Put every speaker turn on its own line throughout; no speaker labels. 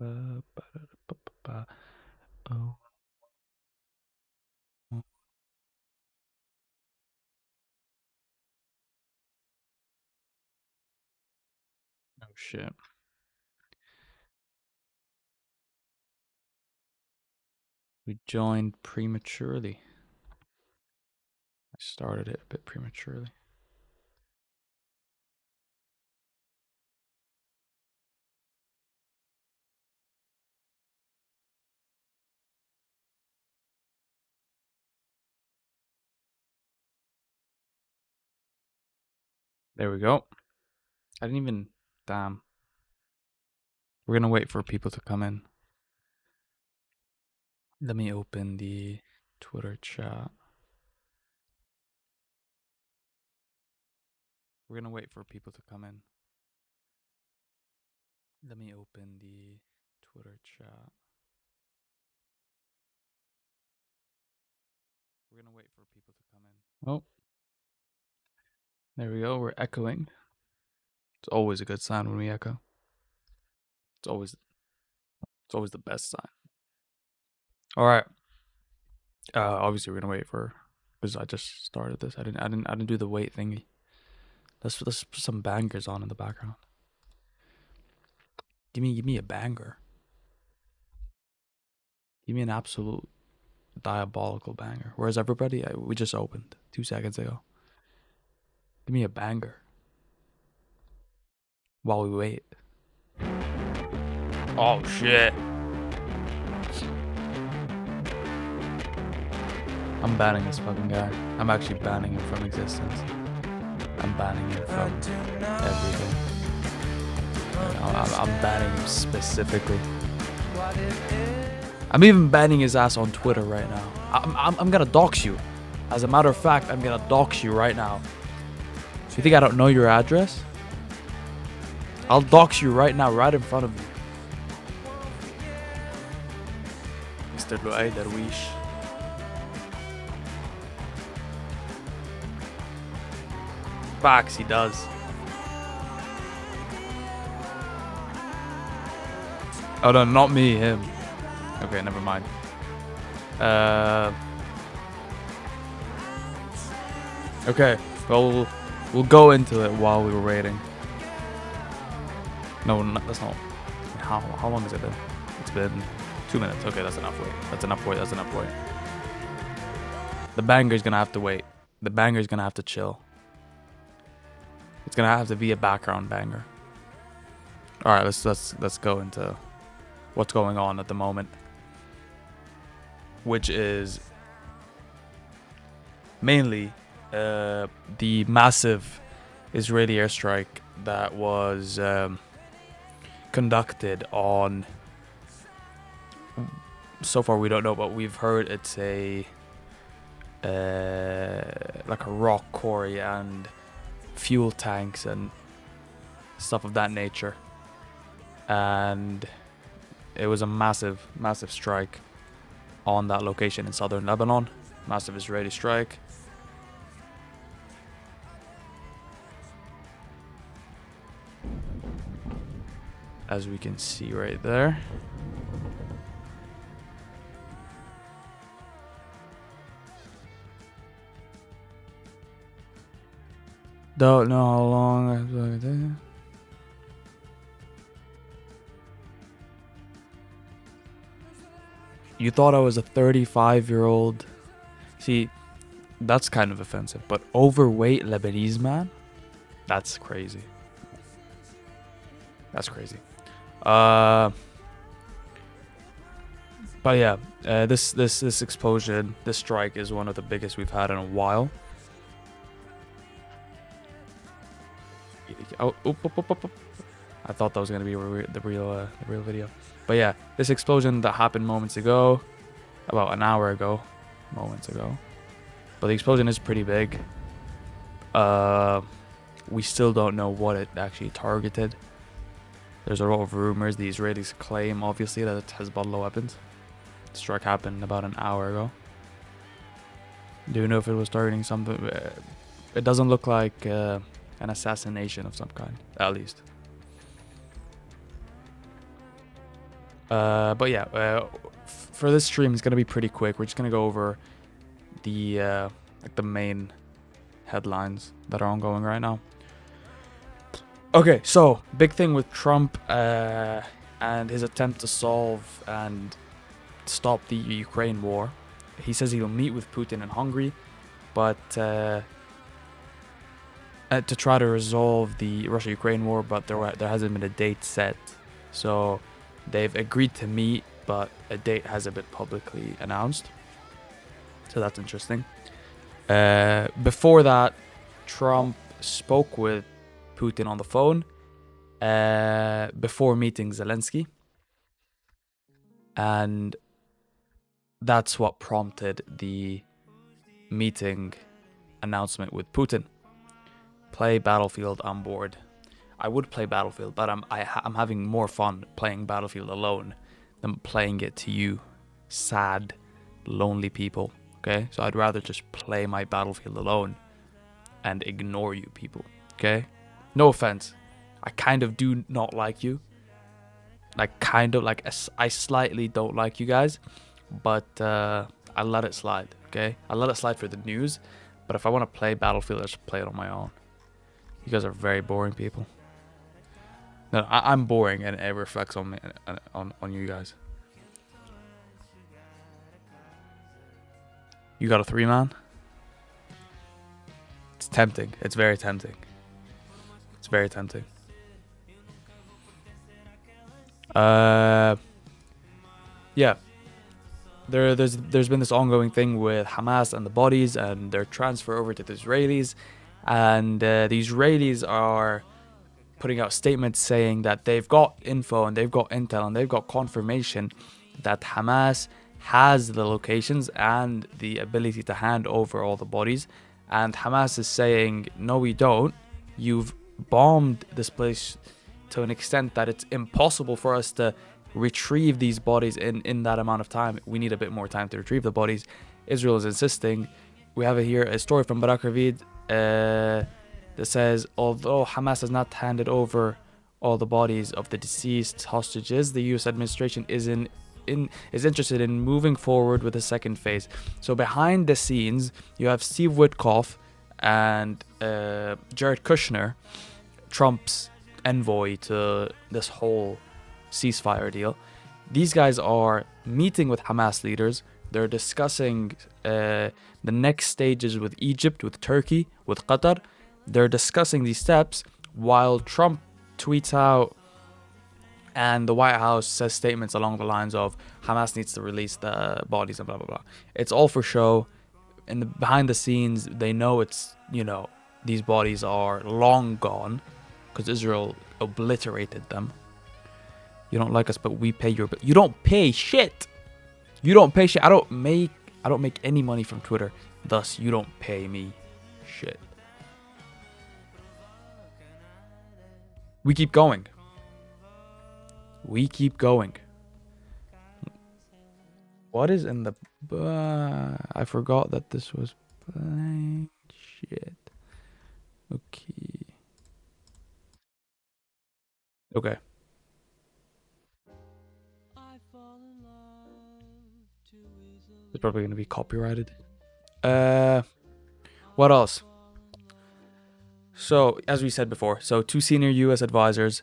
Oh, oh shit. We joined prematurely. I started it a bit prematurely. There we go. I didn't even. Damn. We're gonna wait for people to come in. Let me open the Twitter chat. We're gonna wait for people to come in. Let me open the Twitter chat. We're gonna wait for people to come in. Oh, there we go. We're echoing. It's always a good sign when we echo. It's always the best sign. All right. Obviously we're gonna wait for because I just started this. I didn't do the wait thingy. Let's put some bangers on in the background. Give me a banger. Give me an absolute diabolical banger. Whereas everybody, we just opened 2 seconds ago. Give me a banger while we wait. Oh shit! I'm banning this fucking guy. I'm actually banning him from existence. I'm banning him from everything. I'm banning him specifically. I'm even banning his ass on Twitter right now. I'm gonna dox you. As a matter of fact, I'm gonna dox you right now. So you think I don't know your address? I'll dox you right now, right in front of you. Mr. Luay Darwish. Facts, he does. Oh no, not me, him. Okay, never mind. Okay, well, we'll go into it while we were waiting. No, that's not. How long has it been? It's been 2 minutes. Okay, that's enough wait. That's enough wait. That's enough wait. The banger's gonna have to wait. The banger's gonna have to chill. It's gonna have to be a background banger. All right, let's go into what's going on at the moment, which is mainly the massive Israeli airstrike that was conducted on. So far, we don't know, but we've heard it's a like a rock quarry and fuel tanks and stuff of that nature, and it was a massive strike on that location in southern Lebanon. Massive Israeli strike. As we can see right there. Don't know how long. You thought I was a 35-year-old. See, that's kind of offensive. But overweight Lebanese man? That's crazy. That's crazy. But yeah, this explosion, this strike is one of the biggest we've had in a while. Oh, I thought that was gonna be the real video, but yeah, this explosion that happened moments ago, about an hour ago, moments ago. But the explosion is pretty big. We still don't know what it actually targeted. There's a lot of rumors. The Israelis claim, obviously, that it has Hezbollah weapons. The strike happened about an hour ago. Do you know if it was targeting something? It doesn't look like an assassination of some kind, at least. But yeah, for this stream, it's gonna be pretty quick. We're just gonna go over the like the main headlines that are ongoing right now. Okay, so big thing with Trump and his attempt to solve and stop the Ukraine war. He says he'll meet with Putin in Hungary, but to try to resolve the Russia-Ukraine war, but there hasn't been a date set. So they've agreed to meet, but a date hasn't been publicly announced. So that's interesting. Before that, Trump spoke with Putin on the phone before meeting Zelensky. And that's what prompted the meeting announcement with Putin. Play Battlefield on board. I would play Battlefield, but I'm having more fun playing Battlefield alone than playing it to you sad, lonely people. Okay, so I'd rather just play my Battlefield alone and ignore you people. Okay, no offense, I kind of do not like you. I slightly don't like you guys, but I let it slide. Okay, I let it slide for the news, but if I want to play Battlefield, I just play it on my own. You guys are very boring people. No, I'm boring, and it reflects on me, on you guys. You got a 3-man? It's tempting. It's very tempting. It's very tempting. Yeah. There's been this ongoing thing with Hamas and the bodies and their transfer over to the Israelis, and the Israelis are putting out statements saying that they've got info and they've got intel and they've got confirmation that Hamas has the locations and the ability to hand over all the bodies, and Hamas is saying, no, we don't. You've bombed this place to an extent that it's impossible for us to retrieve these bodies in that amount of time. We need a bit more time to retrieve the bodies. Israel is insisting. We have here a story from Barak Ravid that says, although Hamas has not handed over all the bodies of the deceased hostages, the US administration is interested in moving forward with the second phase. So behind the scenes, you have Steve Witkoff and Jared Kushner, Trump's envoy to this whole ceasefire deal. These guys are meeting with Hamas leaders. They're discussing the next stages with Egypt, with Turkey, with Qatar. They're discussing these steps while Trump tweets out and the White House says statements along the lines of Hamas needs to release the bodies and blah, blah, blah. It's all for show. Behind the scenes, they know it's, these bodies are long gone because Israel obliterated them. You don't like us, but we pay your bill. You don't pay shit. You don't pay shit. I don't make any money from Twitter. Thus, you don't pay me shit. We keep going. We keep going. What is in the... I forgot that this was blank shit. Okay. It's probably going to be copyrighted. What else? So, as we said before, two senior US advisors.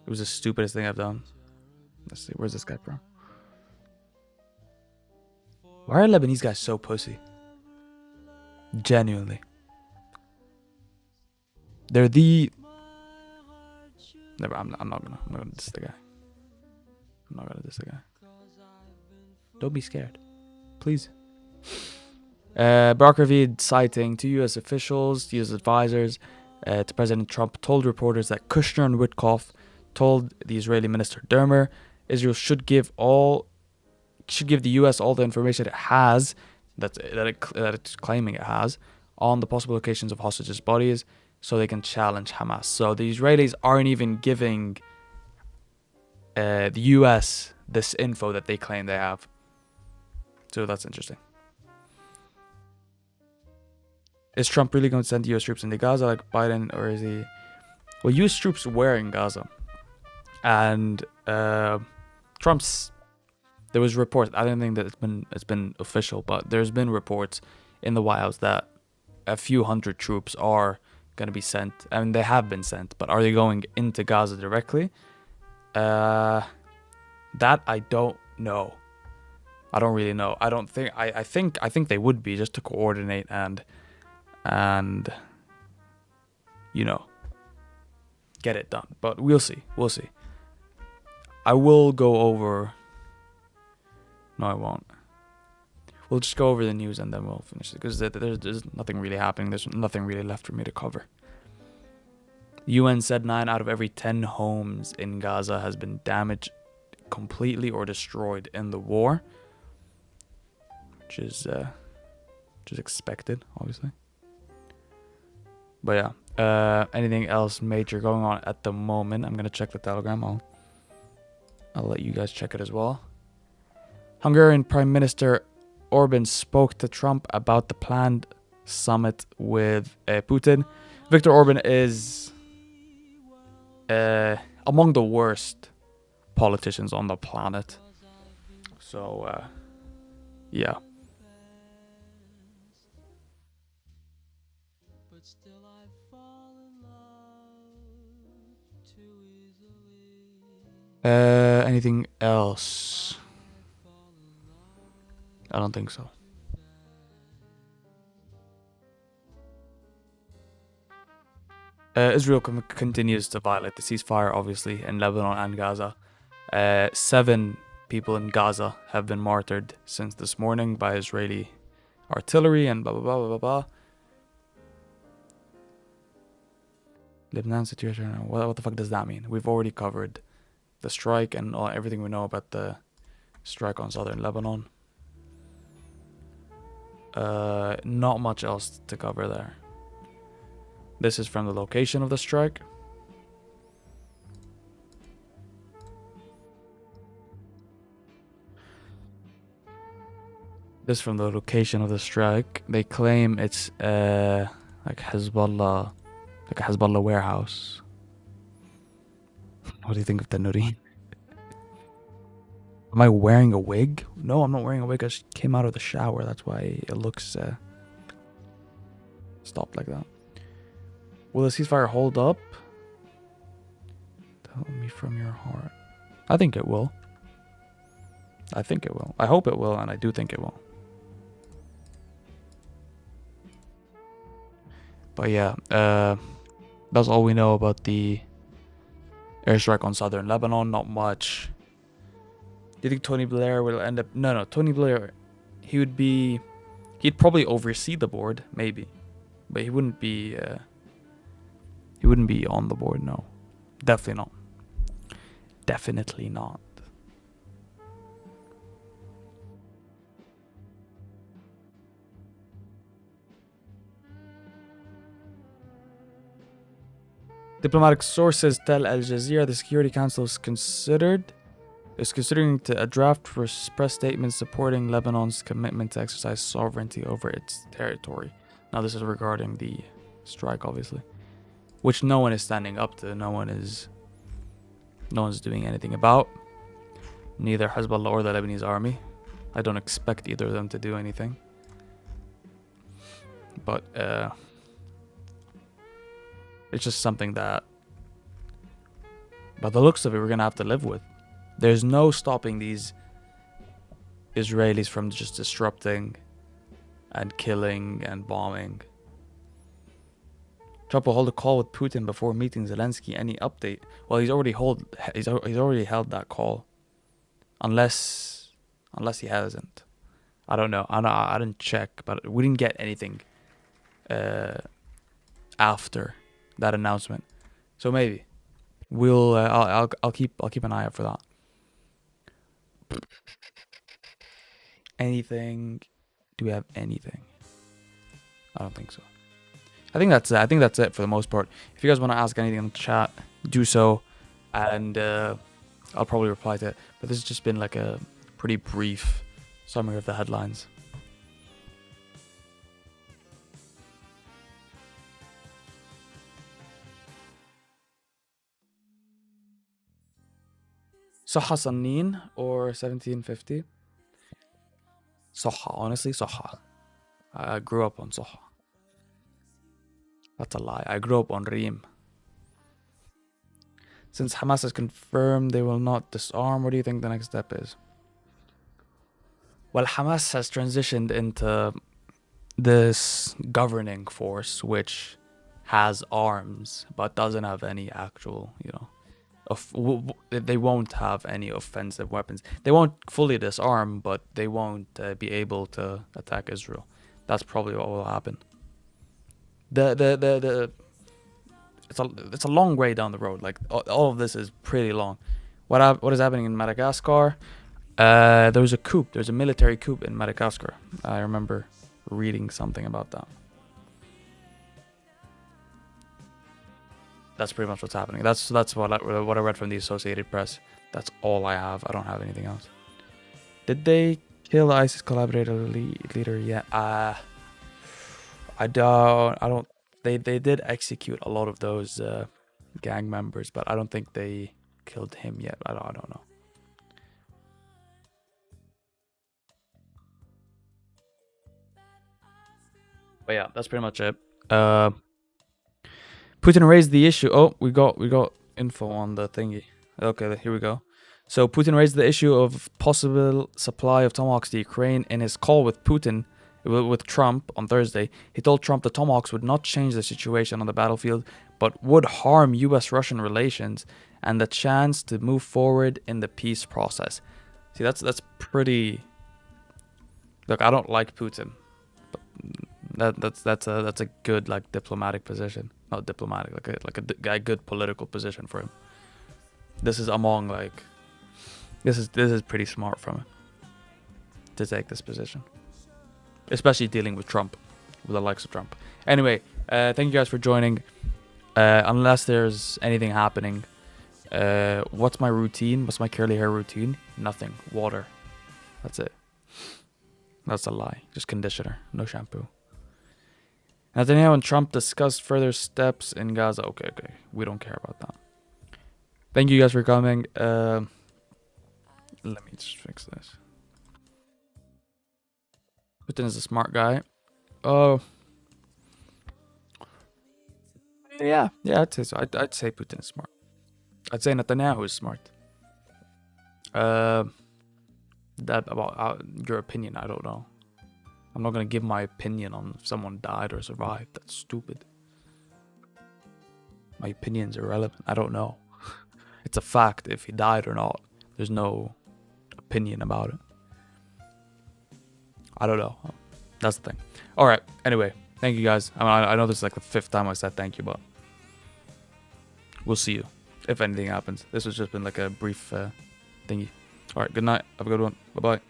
It was the stupidest thing I've done. Let's see, where's this guy from? Why are Lebanese guys so pussy? Genuinely. They're the... Never, I'm not gonna diss the guy. I'm not gonna diss the guy. Don't be scared. Please. Barak Ravid, citing two US officials, US advisors to President Trump, told reporters that Kushner and Witkoff told the Israeli minister Dermer Israel should give the US all the information it has that it's claiming it has on the possible locations of hostages' bodies so they can challenge Hamas. So the Israelis aren't even giving the US this info that they claim they have. So that's interesting. Is Trump really going to send US troops into Gaza like Biden, or is he... Well, US troops were in Gaza. And Trump's. There was reports. I don't think that it's been official, but there's been reports in the White House that a few hundred troops are going to be sent. I mean, they have been sent, but are they going into Gaza directly? That I don't know. I don't really know. I don't think. I think they would be, just to coordinate and get it done. But we'll see. We'll see. I will go over. No, I won't. We'll just go over the news and then we'll finish it, because there's nothing really happening. There's nothing really left for me to cover. UN said 9 out of every 10 homes in Gaza has been damaged completely or destroyed in the war, which is expected, obviously. But yeah, anything else major going on at the moment? I'm gonna check the Telegram. I'll let you guys check it as well. Hungarian Prime Minister Orban spoke to Trump about the planned summit with Putin. Viktor Orban is among the worst politicians on the planet. So, yeah. Anything else? I don't think so. Israel continues to violate the ceasefire, obviously, in Lebanon and Gaza. 7 people in Gaza have been martyred since this morning by Israeli artillery and blah, blah, blah, blah, blah, blah. Lebanon situation. What the fuck does that mean? We've already covered the strike and everything we know about the strike on southern Lebanon. Not much else to cover there. This is from the location of the strike. This from the location of the strike. They claim it's like Hezbollah, like a Hezbollah warehouse. What do you think of the Nuri? Am I wearing a wig? No, I'm not wearing a wig. I just came out of the shower. That's why it looks stopped like that. Will the ceasefire hold up? Tell me from your heart. I think it will. I think it will. I hope it will, and I do think it will. But yeah, that's all we know about the airstrike on southern Lebanon. Not much. Do you think Tony Blair will end up... No, Tony Blair, he'd probably oversee the board, maybe. But he wouldn't be on the board, no. Definitely not. Definitely not. Diplomatic sources tell Al Jazeera the Security Council is considering a draft for press statement supporting Lebanon's commitment to exercise sovereignty over its territory. Now this is regarding the strike, obviously, which no one is standing up to. No one's doing anything about. Neither Hezbollah or the Lebanese army. I don't expect either of them to do anything. But it's just something that, by the looks of it, we're gonna have to live with. There's no stopping these Israelis from just disrupting and killing and bombing. Trump will hold a call with Putin before meeting Zelensky. Any update? Well, he's already held that call, unless he hasn't. I don't know. I didn't check, but we didn't get anything after that announcement. So maybe we'll. I'll keep an eye out for that. Anything? Do we have anything? I don't think so. I think that's it for the most part. If you guys want to ask anything in the chat, do so, and I'll probably reply to it. But this has just been like a pretty brief summary of the headlines. Soha Sanin or 1750? Soha, honestly, Soha. I grew up on Soha. That's a lie. I grew up on Reem. Since Hamas has confirmed they will not disarm, what do you think the next step is? Well, Hamas has transitioned into this governing force which has arms but doesn't have any actual, they won't have any offensive weapons. They won't fully disarm, but they won't be able to attack Israel. That's probably what will happen. It's a long way down the road. Like all of this is pretty long. What is happening in Madagascar? There was a coup. There's a military coup in Madagascar. I remember reading something about that. That's pretty much what's happening. That's what I read from the Associated Press. That's all I have. I don't have anything else. Did they kill ISIS collaborator leader yet? I don't. They did execute a lot of those gang members, but I don't think they killed him yet. I don't know. But yeah, that's pretty much it. Putin raised the issue. Oh, we got info on the thingy. Okay, here we go. So Putin raised the issue of possible supply of Tomahawks to Ukraine in his call with Trump on Thursday. He told Trump the Tomahawks would not change the situation on the battlefield, but would harm U.S.-Russian relations and the chance to move forward in the peace process. See, that's pretty. Look, I don't like Putin, but that's a good like diplomatic position. Not diplomatic, like a good political position for him. This is among like. This is pretty smart from him to take this position, especially dealing with Trump, with the likes of Trump. Anyway, thank you guys for joining. Unless there's anything happening, what's my routine? What's my curly hair routine? Nothing. Water. That's it. That's a lie. Just conditioner, no shampoo. Netanyahu and Trump discussed further steps in Gaza. Okay. We don't care about that. Thank you guys for coming. Let me just fix this. Putin is a smart guy. Oh. Yeah, I'd say so. I'd say Putin is smart. I'd say Netanyahu is smart. That about your opinion, I don't know. I'm not gonna give my opinion on if someone died or survived. That's stupid. My opinion's irrelevant. I don't know. It's a fact if he died or not. There's no opinion about it. I don't know. That's the thing. All right. Anyway, thank you guys. I know this is like the 5th time I said thank you, but we'll see you if anything happens. This has just been like a brief thingy. All right. Good night. Have a good one. Bye bye.